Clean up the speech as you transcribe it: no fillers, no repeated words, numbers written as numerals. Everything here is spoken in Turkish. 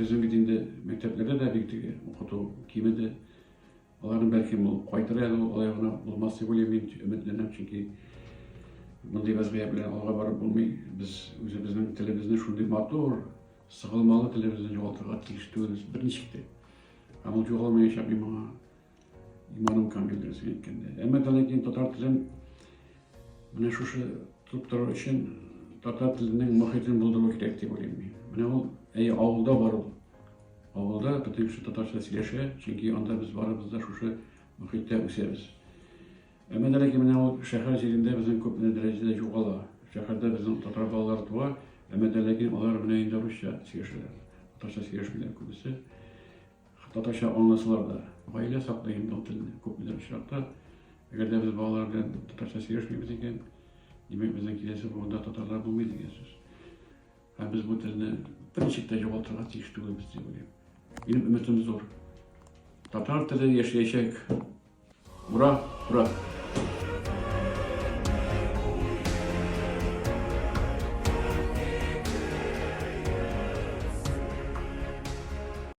Bizim gittiğinde mekteplerde de birlikte okudu, kimedi. Onların belki kaytırıydı, olayına bulması böyle ümitlerim çünkü bunday vaziyet bilen alğa barıp bulmay, biz bizning tilimizni shunday motor, sig'ilmali tilimizni jo'g'otirga tegishtiramiz bir nechta. Ama jo'g'olmay yashab imonim komil deb aytganda. Ammo lekin tatar tilim mana shu turib turish uchun tatar tilining muhitini bildirib kerak deb o'ylayman. Mana u avulda bor u. Avulda bütün şu tatarcha сөйлеше, çünkü anda biz barımızda şu muhitте o'samiz. Ama da ki mana o shahar yerinde bizim ko'p darajada yo'qola. Shaharda bizim tatar bolalar tuva, ama da ki ular bilan endi ruscha сөйлешadilar. Tatarcha сөйлешmaydilar ko'pisi. Tatarcha anlasalar da oila saqlayın bu tilni ko'plar ishlatda. Agar da biz bolalar bilan tatarcha сөйлешmaymiz ekan, demak bizning kelasi bunda tatarlar bo'lmaydi degan so'z. Ham biz bu tilni bir nechta yo'qotishga tegishtiramiz deb o'ylayman. Benim ümitim zor. Tatar tili yaşayacak. Bura.